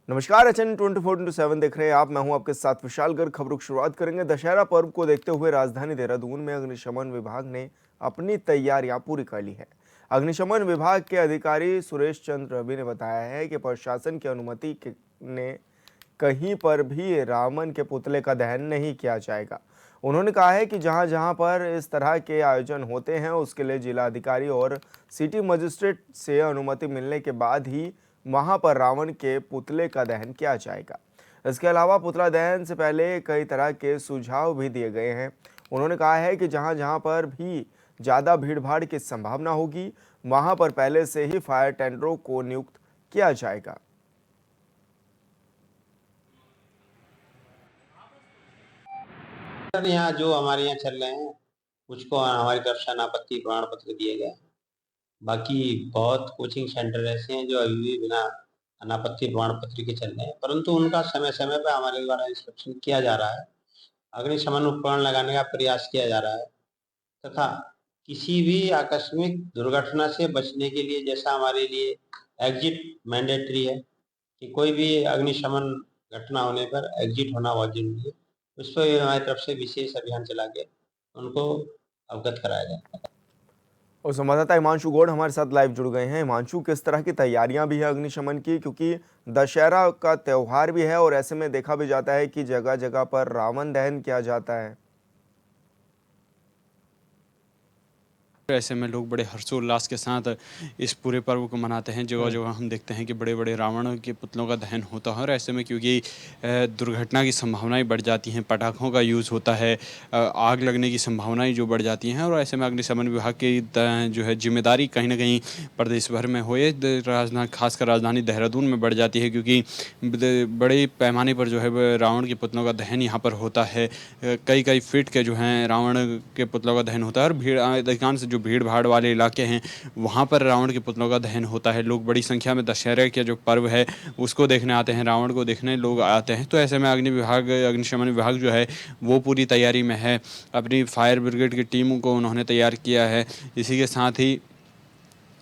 नमस्कार, एचएन 24/7 देख रहे हैं आप। मैं हूं आपके साथ विशाल गर्ग। खबरों की शुरुआत करेंगे। दशहरा पर्व को देखते हुए राजधानी देहरादून में अग्निशमन विभाग ने अपनी तैयारियां पूरी कर ली है। अग्निशमन विभाग के अधिकारी सुरेश चंद्र रवि ने बताया है कि प्रशासन की अनुमति ने कहीं पर भी रावण के पुतले का दहन नहीं किया जाएगा। उन्होंने कहा है कि जहां जहां पर इस तरह के आयोजन होते हैं उसके लिए जिला अधिकारी और सिटी मजिस्ट्रेट से अनुमति मिलने के बाद ही वहां पर रावण के पुतले का दहन किया जाएगा। इसके अलावा पुतला दहन से पहले कई तरह के सुझाव भी दिए गए हैं। उन्होंने कहा है कि जहां जहां पर भी ज़्यादा भीड़भाड़ की संभावना होगी वहां पर पहले से ही फायर टेंडरों को नियुक्त किया जाएगा। सर यहाँ जो हमारे यहाँ चल रहे हैं उसको हमारी तरफ से अनापत्ति प्रमाण पत्र दिए गए हैं। बाकी बहुत कोचिंग सेंटर ऐसे हैं जो अभी भी बिना अनापत्ति प्रमाण पत्र के चल रहे हैं, परंतु उनका समय समय पर हमारे द्वारा इंस्पेक्शन किया जा रहा है। अग्निशमन उपकरण लगाने का प्रयास किया जा रहा है तथा किसी भी आकस्मिक दुर्घटना से बचने के लिए, जैसा हमारे लिए एग्जिट मैंडेटरी है कि कोई भी अग्निशमन घटना होने पर एग्जिट होना बहुत जरूरी है, उस पर हमारी तरफ से विशेष अभियान चला के उनको अवगत कराया जाए। और संवाददाता हिमांशु गौड़ हमारे साथ लाइव जुड़ गए हैं। हिमांशु, किस तरह की तैयारियां भी है अग्निशमन की, क्योंकि दशहरा का त्यौहार भी है और ऐसे में देखा भी जाता है कि जगह जगह पर रावण दहन किया जाता है। ऐसे में लोग बड़े हर्षोल्लास के साथ इस पूरे पर्व को मनाते हैं। जगह जगह हम देखते हैं कि बड़े बड़े रावण के पुतलों का दहन होता है और ऐसे में क्योंकि दुर्घटना की संभावनाएं बढ़ जाती हैं, पटाखों का यूज़ होता है, आग लगने की संभावनाएं जो बढ़ जाती हैं और ऐसे में अग्निशमन विभाग की जो है जिम्मेदारी कहीं ना कहीं प्रदेश भर में हो, राजधानी खासकर राजधानी देहरादून में बढ़ जाती है, क्योंकि बड़े पैमाने पर जो है रावण के पुतलों का दहन यहाँ पर होता है। कई कई फीट के जो हैं रावण के पुतलों का दहन होता है और भीड़ अधिकांश जो भीड़ भाड़ वाले इलाके हैं वहाँ पर रावण के पुतलों का दहन होता है। लोग बड़ी संख्या में दशहरे के जो पर्व है उसको देखने आते हैं, रावण को देखने लोग आते हैं। तो ऐसे में अग्निशमन विभाग जो है वो पूरी तैयारी में है। अपनी फायर ब्रिगेड की टीम को उन्होंने तैयार किया है। इसी के साथ ही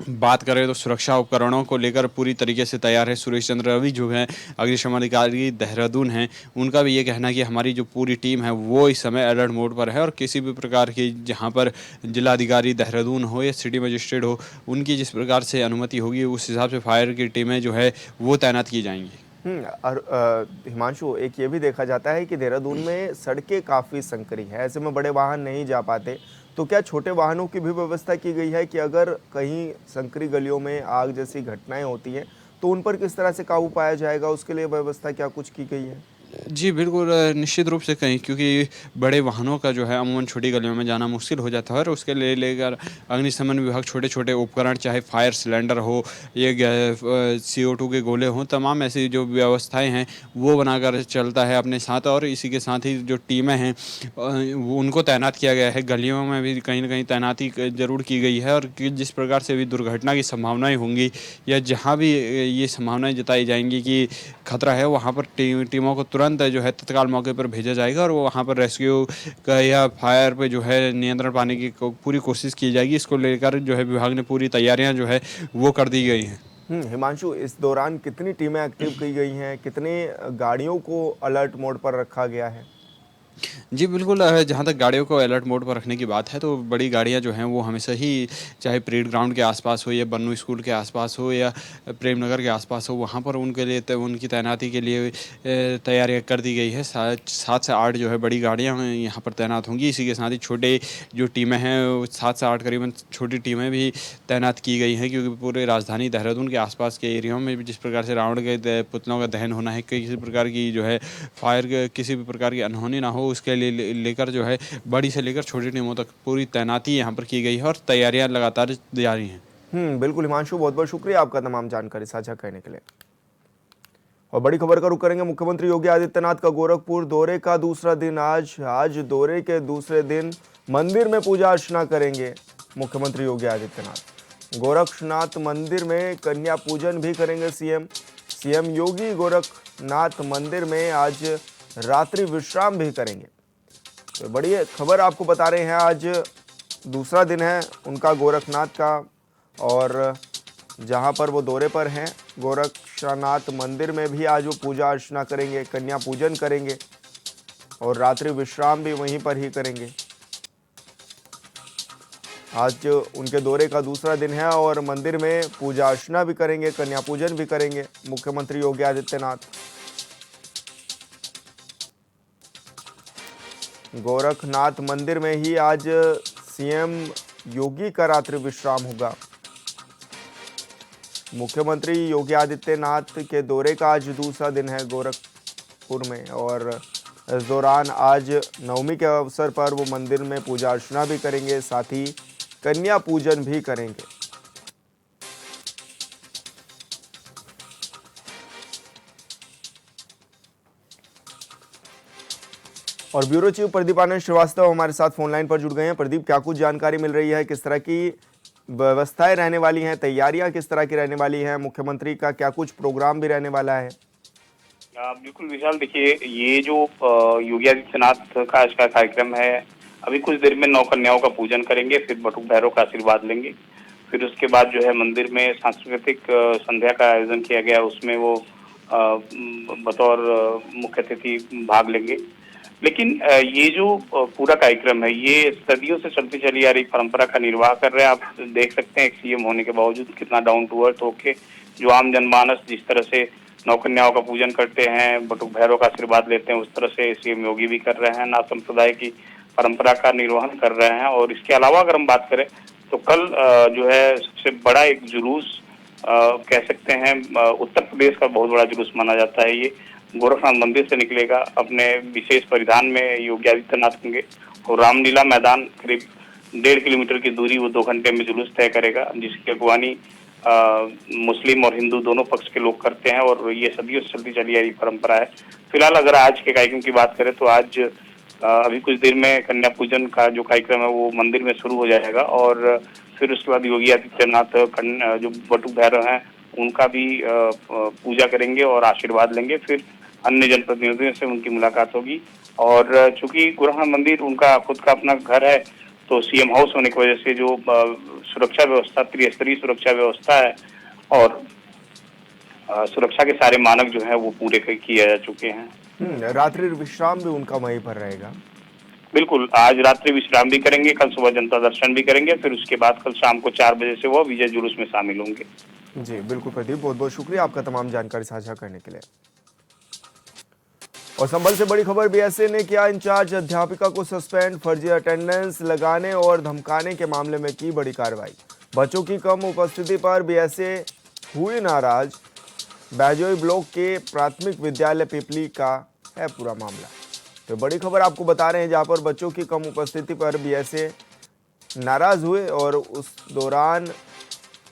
बात करें तो सुरक्षा उपकरणों को लेकर पूरी तरीके से तैयार है। सुरेश चंद्र रवि जो है अग्निशमन अधिकारी देहरादून हैं, उनका भी ये कहना है कि हमारी जो पूरी टीम है वो इस समय अलर्ट मोड पर है और किसी भी प्रकार की जहां पर जिलाधिकारी देहरादून हो या सिटी मजिस्ट्रेट हो, उनकी जिस प्रकार से अनुमति होगी उस हिसाब से फायर की टीमें जो है वो तैनात की जाएंगी। और हिमांशु, एक ये भी देखा जाता है कि देहरादून में सड़कें काफ़ी संकरी है, ऐसे में बड़े वाहन नहीं जा पाते, तो क्या छोटे वाहनों की भी व्यवस्था की गई है कि अगर कहीं संकरी गलियों में आग जैसी घटनाएं होती हैं तो उन पर किस तरह से काबू पाया जाएगा, उसके लिए व्यवस्था क्या कुछ की गई है? जी बिल्कुल, निश्चित रूप से कहीं, क्योंकि बड़े वाहनों का जो है अमूमन छोटी गलियों में जाना मुश्किल हो जाता है और उसके लिए लेकर अग्निशमन विभाग छोटे छोटे उपकरण, चाहे फायर सिलेंडर हो या CO2 के गोले हों, तमाम ऐसी जो व्यवस्थाएं हैं वो बनाकर चलता है अपने साथ। और इसी के साथ ही जो टीमें हैं वो उनको तैनात किया गया है। गलियों में भी कहीं ना कहीं तैनाती ज़रूर की गई है और जिस प्रकार से भी दुर्घटना की संभावनाएँ होंगी या जहाँ भी ये संभावनाएँ जताई जाएंगी कि खतरा है, वहाँ पर टीमों को तुरंत जो है तत्काल मौके पर भेजा जाएगा और वो वहाँ पर रेस्क्यू का या फायर पे जो है नियंत्रण पाने की पूरी कोशिश की जाएगी। इसको लेकर जो है विभाग ने पूरी तैयारियां जो है वो कर दी गई हैं। हिमांशु, इस दौरान कितनी टीमें एक्टिव की गई हैं, कितने गाड़ियों को अलर्ट मोड पर रखा गया है? जी बिल्कुल, जहाँ तक गाड़ियों को अलर्ट मोड पर रखने की बात है तो बड़ी गाड़ियाँ जो हैं वो हमेशा ही, चाहे परेड ग्राउंड के आसपास हो या बन्नू स्कूल के आसपास हो या प्रेम नगर के आसपास हो, वहाँ पर उनके लिए उनकी तैनाती के लिए तैयारियाँ कर दी गई है। 7 से 8 जो है बड़ी गाड़ियाँ यहाँ पर तैनात होंगी। इसी के साथ ही छोटे जो टीमें हैं 7 से 8 करीबन छोटी टीमें भी तैनात की गई हैं, क्योंकि पूरे राजधानी देहरादून के आसपास के एरियाओं में भी जिस प्रकार से रावण के पुतलों का दहन होना है, किसी प्रकार की जो है फायर किसी भी प्रकार की अनहोनी ना हो, उसके लिए लेकर जो है बड़ी से लेकर छोटी टीमों तक पूरी तैनाती यहाँ पर की गई है और तैयारियां लगातार जारी हैं। बिल्कुल हिमांशु, बहुत बहुत शुक्रिया आपका तमाम जानकारी साझा करने के लिए। और बड़ी खबर का रुख करेंगे। मुख्यमंत्री योगी आदित्यनाथ का गोरखपुर दौरे का दूसरा दिन आज दौरे के दूसरे दिन मंदिर में पूजा अर्चना करेंगे मुख्यमंत्री योगी आदित्यनाथ। गोरखनाथ मंदिर में कन्या पूजन भी करेंगे सीएम योगी गोरखनाथ मंदिर में आज रात्रि विश्राम भी करेंगे। तो बड़ी खबर आपको बता रहे हैं, आज दूसरा दिन है उनका गोरखनाथ का और जहां पर वो दौरे पर हैं गोरख दक्षिणानाथ मंदिर में भी आज वो पूजा अर्चना करेंगे, कन्या पूजन करेंगे और रात्रि विश्राम भी वहीं पर ही करेंगे। आज उनके दौरे का दूसरा दिन है और मंदिर में पूजा अर्चना भी करेंगे, कन्या पूजन भी करेंगे मुख्यमंत्री योगी आदित्यनाथ। गोरखनाथ मंदिर में ही आज सीएम योगी का रात्रि विश्राम होगा। मुख्यमंत्री योगी आदित्यनाथ के दौरे का आज दूसरा दिन है गोरखपुर में और इस दौरान आज नवमी के अवसर पर वो मंदिर में पूजा अर्चना भी करेंगे, साथ ही कन्या पूजन भी करेंगे। और ब्यूरो चीफ प्रदीप आनंद श्रीवास्तव हमारे साथ फोन लाइन पर जुड़ गए हैं। प्रदीप, क्या कुछ जानकारी मिल रही है, किस तरह की व्यवस्थाएं रहने वाली हैं, तैयारियां किस तरह की रहने वाली हैं, मुख्यमंत्री का क्या कुछ प्रोग्राम भी रहने वाला है? बिल्कुल विशाल, देखिए ये जो योगी आदित्यनाथ का आज का कार्यक्रम है, अभी कुछ देर में 9 कन्याओं का पूजन करेंगे, फिर बटुक भैरव का आशीर्वाद लेंगे, फिर उसके बाद जो है मंदिर में सांस्कृतिक संध्या का आयोजन किया गया, उसमें वो बतौर मुख्य अतिथि भाग लेंगे। लेकिन ये जो पूरा कार्यक्रम है, ये सदियों से चलती चली आ रही परंपरा का निर्वाह कर रहे हैं। आप देख सकते हैं एक सीएम होने के बावजूद कितना डाउन टू अर्थ होके जो आम जनमानस जिस तरह से 9 कन्याओं का पूजन करते हैं, बटुक भैरव का आशीर्वाद लेते हैं, उस तरह से सीएम योगी भी कर रहे हैं, नाथ संप्रदाय की परंपरा का निर्वहन कर रहे हैं। और इसके अलावा अगर हम बात करें तो कल जो है सबसे बड़ा एक जुलूस कह सकते हैं, उत्तर प्रदेश का बहुत बड़ा जुलूस माना जाता है। ये गोरखनाथ मंदिर से निकलेगा, अपने विशेष परिधान में योगी आदित्यनाथ होंगे और रामलीला मैदान करीब 1.5 किलोमीटर की दूरी वो 2 घंटे में जुलूस तय करेगा, जिसकी अगवानी मुस्लिम और हिंदू दोनों पक्ष के लोग करते हैं और ये सदियों से चलती चली आ रही परंपरा है। फिलहाल अगर आज के कार्यक्रम की बात करें तो आज अभी कुछ देर में कन्या पूजन का जो कार्यक्रम है वो मंदिर में शुरू हो जाएगा और फिर उसके बाद योगी आदित्यनाथ जो बटुक भैरव हैं उनका भी पूजा करेंगे और आशीर्वाद लेंगे। फिर अन्य जनप्रतिनिधियों से उनकी मुलाकात होगी और चूंकि गोरखनाथ मंदिर उनका खुद का अपना घर है तो सीएम हाउस होने की वजह से जो सुरक्षा व्यवस्था, त्रिस्तरीय सुरक्षा व्यवस्था है और सुरक्षा के सारे मानक जो है वो पूरे किए जा चुके हैं। रात्रि विश्राम भी उनका वहीं पर रहेगा? बिल्कुल, आज रात्रि विश्राम भी करेंगे, कल सुबह जनता दर्शन भी करेंगे, फिर उसके बाद कल शाम को 4 बजे से वो विजय जुलूस में शामिल होंगे। जी बिल्कुल प्रदीप, बहुत बहुत शुक्रिया आपका तमाम जानकारी साझा करने के लिए। और संभल से बड़ी खबर, बीएसए ने किया इंचार्ज अध्यापिका को सस्पेंड, फर्जी अटेंडेंस लगाने और धमकाने के मामले में की बड़ी कार्रवाई। बच्चों की कम उपस्थिति पर बीएसए हुई नाराज। बैजोई ब्लॉक के प्राथमिक विद्यालय पिपली का है पूरा मामला। तो बड़ी खबर आपको बता रहे हैं जहां पर बच्चों की कम उपस्थिति पर बीएसए नाराज हुए और उस दौरान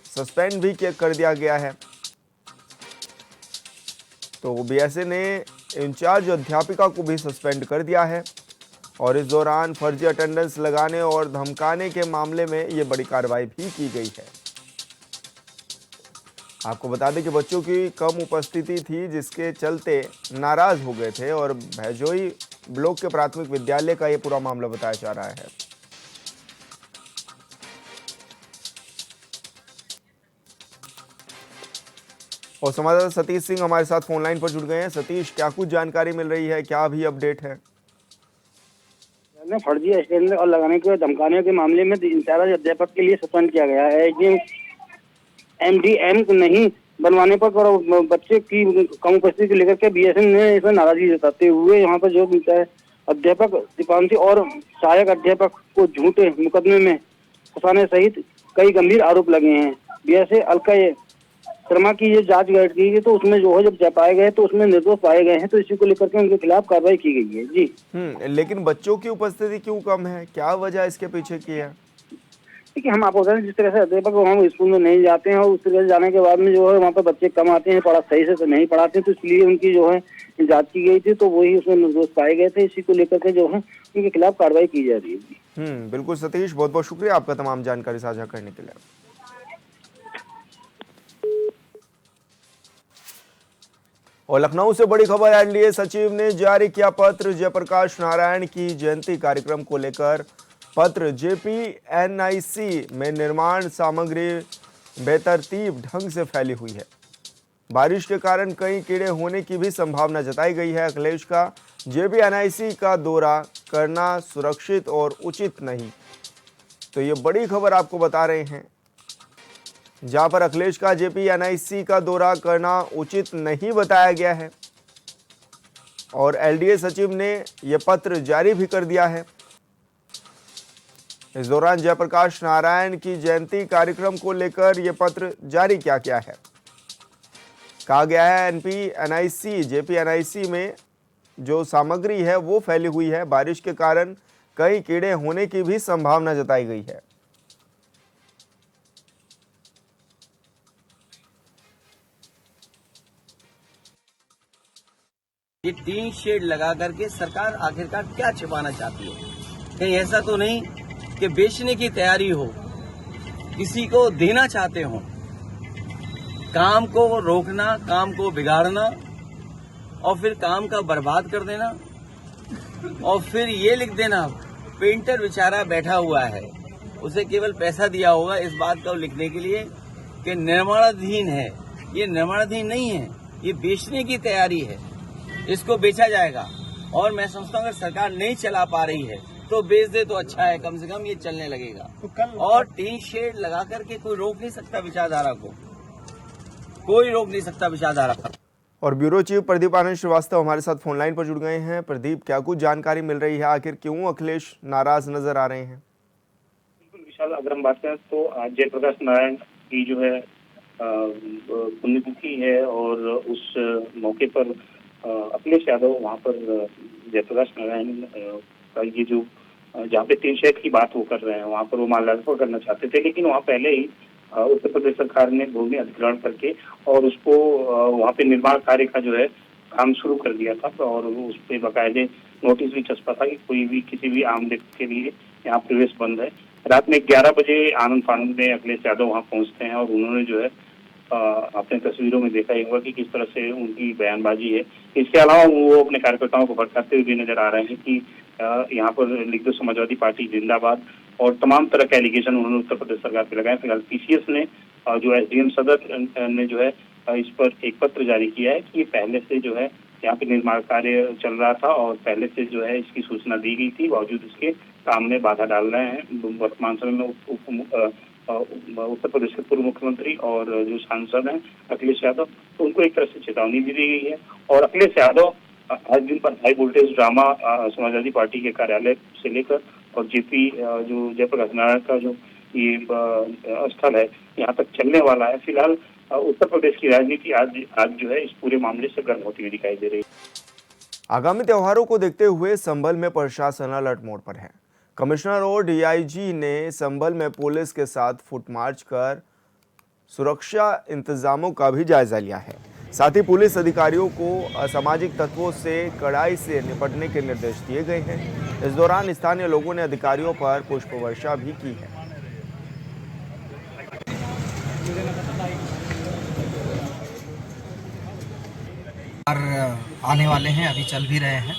सस्पेंड भी कर दिया गया है। तो बीएसए ने इंचार्ज अध्यापिका को भी सस्पेंड कर दिया है और इस दौरान फर्जी अटेंडेंस लगाने और धमकाने के मामले में ये बड़ी कार्रवाई भी की गई है। आपको बता दें कि बच्चों की कम उपस्थिति थी जिसके चलते नाराज हो गए थे और भैजोई ब्लॉक के प्राथमिक विद्यालय का ये पूरा मामला बताया जा रहा है। और संवाददाता सतीश सिंह हमारे साथ फोन लाइन पर जुड़ गए हैं। सतीश, क्या कुछ जानकारी मिल रही है, क्या अभी अपडेट है? फर्जी अटेंडेंस और लगाने के धमकाने के मामले में इंचार्ज अध्यापक के लिए सस्पेंड किया गया है। एमडीएम नहीं बनवाने पर बच्चे की कम उपस्थिति को लेकर के बीएसएन ने इसमें नाराजगी जताते हुए यहाँ पर जो अध्यापक दीपांशी और सहायक अध्यापक को झूठे मुकदमे में फंसाने सहित कई गंभीर आरोप लगे हैं। बीएसए अलका शर्मा की ये जांच की गई तो उसमें जो है जब पाए गए तो उसमें निर्दोष पाए गए हैं, तो इसी को लेकर के उनके खिलाफ कार्रवाई की गई है। जी लेकिन बच्चों की उपस्थिति क्यों कम है, क्या वजह इसके पीछे की है? देखिए, हम आपको बताएं जिस तरह से अध्यापक हम स्कूल में नहीं जाते हैं और उस तरह से जाने के बाद में जो है वहाँ पर बच्चे कम आते हैं, पढ़ा सही से तो नहीं पढ़ाते, तो इसलिए उनकी जो है जांच की गई थी तो वही उसमें निर्दोष पाए गए थे। इसी को लेकर के जो है उनके खिलाफ कार्रवाई की जा रही है। बिल्कुल सतीश, बहुत बहुत शुक्रिया आपका तमाम जानकारी साझा करने के लिए। और लखनऊ से बड़ी खबर, एनडीए सचिव ने जारी किया पत्र। जयप्रकाश नारायण की जयंती कार्यक्रम को लेकर पत्र। जेपीएनआईसी में निर्माण सामग्री बेतरतीब ढंग से फैली हुई है। बारिश के कारण कई कीड़े होने की भी संभावना जताई गई है। अखिलेश का JPNIC का दौरा करना सुरक्षित और उचित नहीं, तो ये बड़ी खबर आपको बता रहे हैं, जहां पर अखिलेश का JPNIC का दौरा करना उचित नहीं बताया गया है और LDA सचिव ने यह पत्र जारी भी कर दिया है। इस दौरान जयप्रकाश नारायण की जयंती कार्यक्रम को लेकर यह पत्र जारी किया गया है। कहा गया है NPNIC JPNIC में जो सामग्री है वो फैली हुई है। बारिश के कारण कई कीड़े होने की भी संभावना जताई गई है। ये टीन शेड लगा करके सरकार आखिरकार क्या छिपाना चाहती है? कहीं ऐसा तो नहीं कि बेचने की तैयारी हो, किसी को देना चाहते हो? काम को रोकना, काम को बिगाड़ना और फिर काम का बर्बाद कर देना और फिर ये लिख देना पेंटर बेचारा बैठा हुआ है, उसे केवल पैसा दिया होगा इस बात को लिखने के लिए कि निर्माणाधीन है। ये निर्माणाधीन नहीं है, ये बेचने की तैयारी है, इसको बेचा जाएगा। और मैं समझता हूँ अगर सरकार नहीं चला पा रही है तो बेच दे तो अच्छा है, कम से कम ये चलने लगेगा। और टीन शेड लगा करके कोई रोक नहीं सकता विचारधारा को, कोई रोक नहीं सकता विचारधारा को। और ब्यूरो चीफ प्रदीप आनंद श्रीवास्तव हमारे साथ फोन लाइन पर जुड़ गए हैं। प्रदीप, क्या कुछ जानकारी मिल रही है, आखिर क्यों अखिलेश नाराज नजर आ रहे हैं? बिल्कुल विशाल, अगर हम बात करें तो आज जयप्रकाश नारायण की जो है पुण्यतिथि है और उस मौके पर अखिलेश यादव वहाँ पर जयप्रकाश नारायण का ये जो जहाँ पे टीन शेड की बात वो कर रहे हैं वहाँ पर वो माल्यार्पण करना चाहते थे, लेकिन वहाँ पहले ही उत्तर प्रदेश सरकार ने भूमि अधिग्रहण करके और उसको वहाँ पे निर्माण कार्य का जो है काम शुरू कर दिया था और उस पर बाकायदे नोटिस भी चस्पा था कि कोई भी किसी भी आम व्यक्ति के लिए यहाँ प्रवेश बंद है। रात में 11 बजे आनंद फानंद में अखिलेश यादव वहाँ पहुँचते हैं और उन्होंने जो है अपने तस्वीरों में देखा ही होगा कि किस तरह से उनकी बयानबाजी है। इसके अलावा वो अपने कार्यकर्ताओं को भड़काते हुए भी नजर आ रहे हैं कि यहाँ पर लिख दो समाजवादी पार्टी जिंदाबाद और तमाम तरह के एलिगेशन उन्होंने उत्तर प्रदेश सरकार पे लगाए। फिलहाल PCS ने जो SDM सदर ने जो है इस पर एक पत्र जारी किया है कि पहले से जो है यहाँ पे निर्माण कार्य चल रहा था और पहले से जो है इसकी सूचना दी गई थी, बावजूद इसके काम में बाधा डाल रहे हैं। वर्तमान समय में उत्तर प्रदेश के पूर्व मुख्यमंत्री और जो सांसद हैं अखिलेश यादव, तो उनको एक तरह से चेतावनी भी दी गई है। और अखिलेश यादव आज दिन पर high voltage drama Samajwadi party के कार्यालय से लेकर और जो जयप्रकाश नारायण का जो ये स्थल है यहाँ तक चलने वाला है। फिलहाल उत्तर प्रदेश की राजनीति आज जो है इस पूरे मामले से गर्म होती हुई दिखाई दे रही है। आगामी त्योहारों को देखते हुए संभल में प्रशासन अलर्ट मोड पर है। कमिश्नर और DIG ने संभल में पुलिस के साथ फुट मार्च कर सुरक्षा इंतजामों का भी जायजा लिया है। साथ ही पुलिस अधिकारियों को असामाजिक तत्वों से कड़ाई से निपटने के निर्देश दिए गए हैं। इस दौरान स्थानीय लोगों ने अधिकारियों पर पुष्प वर्षा भी की है। आने वाले हैं, अभी चल भी रहे हैं।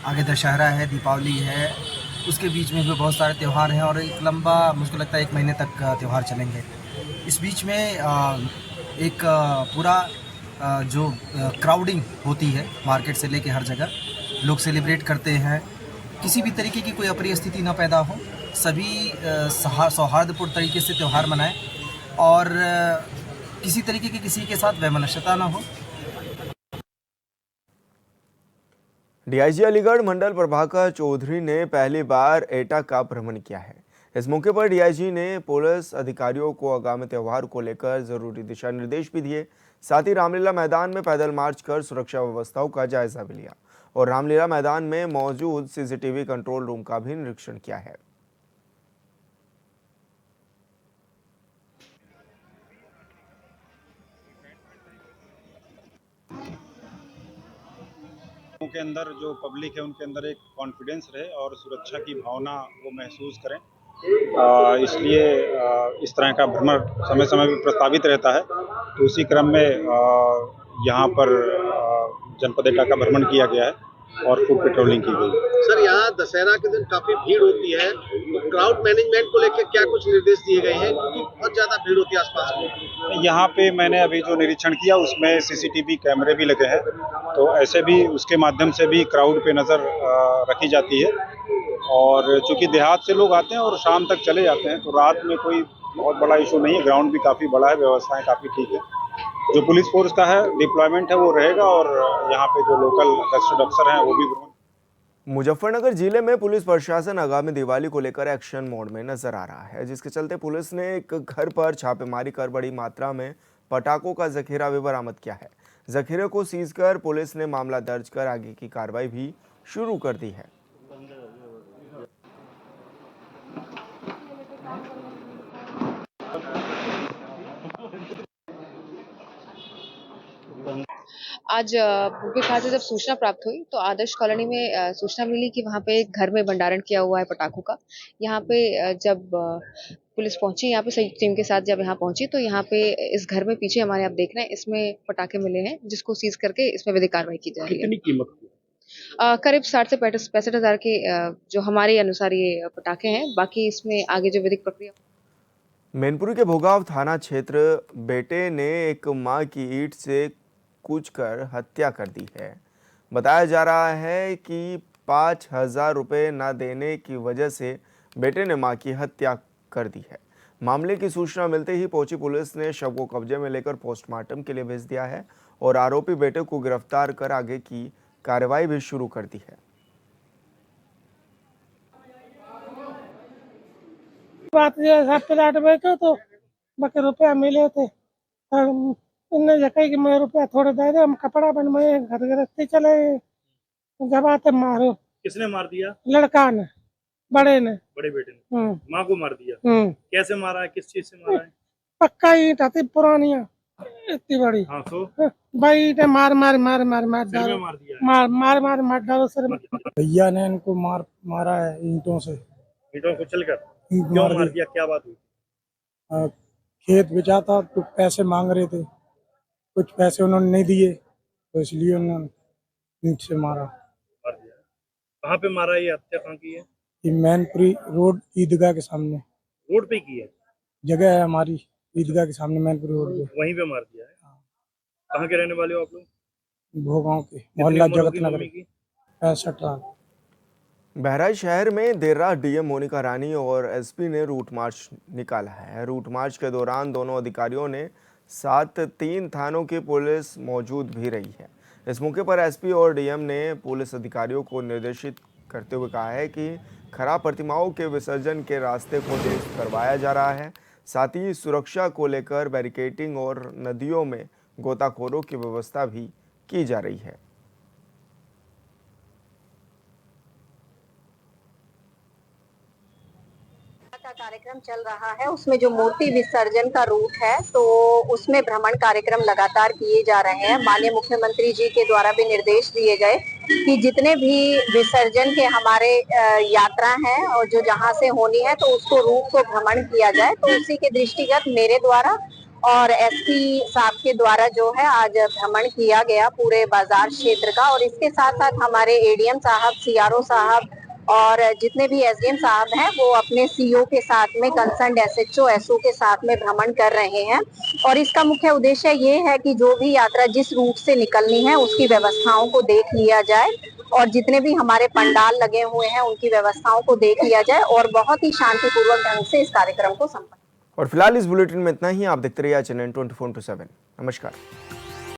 आगे दशहरा है, दीपावली है, उसके बीच में भी बहुत सारे त्यौहार हैं और एक लंबा, मुझको लगता है 1 महीने तक त्यौहार चलेंगे। इस बीच में एक पूरा जो क्राउडिंग होती है मार्केट से लेके हर जगह, लोग सेलिब्रेट करते हैं, किसी भी तरीके की कोई अप्रिय स्थिति न पैदा हो, सभी सौहार्दपूर्ण तरीके से त्यौहार मनाएं और किसी तरीके की किसी के साथ वैमनस्यता न हो। DIG अलीगढ़ मंडल प्रभाकर चौधरी ने पहली बार एटा का भ्रमण किया है। इस मौके पर DIG ने पुलिस अधिकारियों को आगामी त्यौहार को लेकर जरूरी दिशा निर्देश भी दिए। साथ ही रामलीला मैदान में पैदल मार्च कर सुरक्षा व्यवस्थाओं का जायजा भी लिया और रामलीला मैदान में मौजूद CCTV कंट्रोल रूम का भी निरीक्षण किया है। के अंदर जो पब्लिक है उनके अंदर एक कॉन्फिडेंस रहे और सुरक्षा की भावना वो महसूस करें, इसलिए इस तरह का भ्रमण समय समय पर प्रस्तावित रहता है। तो उसी क्रम में यहाँ पर जनपद एटा का भ्रमण किया गया है और फुट पेट्रोलिंग की गई। सर, यहाँ दशहरा के दिन काफी भीड़ होती है, तो क्राउड मैनेजमेंट को लेकर क्या कुछ निर्देश दिए गए हैं? क्योंकि बहुत ज्यादा भीड़ होती है आसपास में। यहाँ पे मैंने अभी जो निरीक्षण किया उसमें सीसीटीवी कैमरे भी लगे हैं, तो ऐसे भी उसके माध्यम से भी क्राउड पे नज़र रखी जाती है। और चूंकि देहात से लोग आते हैं और शाम तक चले जाते हैं, तो रात में कोई बहुत बड़ा इशू नहीं है। ग्राउंड भी काफ़ी बड़ा है, व्यवस्थाएं काफ़ी ठीक है। जो पुलिस फोर्स का है डिप्लॉयमेंट है वो रहेगा, और यहाँ पे जो लोकल गस्टेड अफसर हैं वो भी। मुजफ्फरनगर जिले में पुलिस प्रशासन आगामी दिवाली को लेकर एक्शन मोड में नजर आ रहा है, जिसके चलते पुलिस ने एक घर पर छापेमारी कर बड़ी मात्रा में पटाखों का जखीरा भी बरामद किया है। जखीरे को सीज कर पुलिस ने मामला दर्ज कर आगे की कार्रवाई भी शुरू कर दी है। आज भूपे खां से जब सूचना प्राप्त हुई तो आदर्श कॉलोनी में सूचना मिली कि वहाँ पे एक घर में भंडारण किया हुआ है पटाखों का। यहाँ पे जब पुलिस पहुंची, यहाँ पे संयुक्त टीम के साथ जब यहाँ पहुंची तो यहाँ पे इस घर में पीछे हमारे आप देख रहे हैं इसमें पटाखे मिले हैं, जिसको सीज करके इसमें विधिक कार्रवाई की जा रही है। कितनी कीमत की? करीब 60 से 65 हजार के जो हमारे अनुसार ये पटाखे हैं। बाकी इसमें आगे जो विधिक प्रक्रिया। मैनपुरी के भोगाव थाना क्षेत्र बेटे ने एक मां की ईंट से कूचकर हत्या कर दी है। बताया जा रहा है कि 5,000 रुपये न देने की वजह से बेटे ने मां की हत्या कर दी है। मामले की सूचना मिलते ही पहुंची पुलिस ने शव को कब्जे में लेकर पोस्टमार्टम के लिए भेज दिया है और आरोपी बेटे को गिरफ्तार कर आगे की कार्रवाई भी शुरू कर दी है। बात ये प्लाट बेचो तो बाकी रुपया मिले थे, इनने जगह कि मैं रुपया थोड़े दे दे, हम कपड़ा बनवाए घर गृहस्थी चले, जब आते मारो। किसने मार दिया? लड़का ने, बड़े ने, बड़े बेटे ने माँ को मार दिया। कैसे मारा है, किस चीज से मारा है? पक्का ईंट आती पुरानी इतनी बड़ी। हाँ तो भाई ईंटे मार मार मार मार मार सिर में डालो, मार दिया है। मार मार मार मार डालो सिर में। भैया ने इनको मारा है ईंटों से, ईंटों को चलकर। ईंट क्यों मार मार दी। दिया, क्या बात हुई? खेत बेचा था तो पैसे मांग रहे थे, कुछ पैसे उन्होंने नहीं दिए तो इसलिए उन्होंने ईंट से मारा। मार दिया। कहाँ पे मारा, ये हत्या कहाँ की है? ये मैनपुरी रोड ईदगाह के सामने रोड पे की है? जगह है हमारी, ईदगाह के सामने मैनपुरी रोड पे। वहीं पे मार दिया है। कहाँ के रहने वाले हो आप लोग? भोगांव के, मोहल्ला कितनी उम्र जगत होगी नगर। मम्मी की? 65 लाख। बहराइच शहर में देर रात डीएम मोनिका रानी और एसपी ने रूट मार्च निकाला है। रूट मार्च के दौरान दोनों अधिकारियों ने साथ 3 थानों की पुलिस मौजूद भी रही है। इस मौके पर एसपी और डीएम ने पुलिस अधिकारियों को निर्देशित करते हुए कहा है कि खराब प्रतिमाओं के विसर्जन के रास्ते को दुरुस्त करवाया जा रहा है। साथ ही सुरक्षा को लेकर बैरिकेडिंग और नदियों में गोताखोरों की व्यवस्था भी की जा रही है। का कार्यक्रम चल रहा है, उसमें जो मूर्ति विसर्जन का रूट है तो उसमें भ्रमण कार्यक्रम लगातार किए जा रहे हैं। माननीय मुख्यमंत्री जी के द्वारा भी निर्देश दिए गए कि जितने भी विसर्जन के हमारे यात्रा हैं और जो जहां से होनी है तो उसको रूट को भ्रमण किया जाए। तो उसी के दृष्टिगत मेरे द्वारा और एसपी साहब के द्वारा जो है आज भ्रमण किया गया पूरे बाजार क्षेत्र का। और इसके साथ साथ हमारे एडीएम साहब, सीआरओ साहब और जितने भी एसडीएम साहब हैं वो अपने सीओ के साथ में कंसर्न एसएचओ एसओ के साथ में भ्रमण कर रहे हैं। और इसका मुख्य उद्देश्य ये है कि जो भी यात्रा जिस रूट से निकलनी है उसकी व्यवस्थाओं को देख लिया जाए और जितने भी हमारे पंडाल लगे हुए हैं उनकी व्यवस्थाओं को देख लिया जाए और बहुत ही शांतिपूर्वक ढंग से इस कार्यक्रम को संपन्न। और फिलहाल इस बुलेटिन में इतना ही। आप देखते रहिए चैनल 24/7। नमस्कार।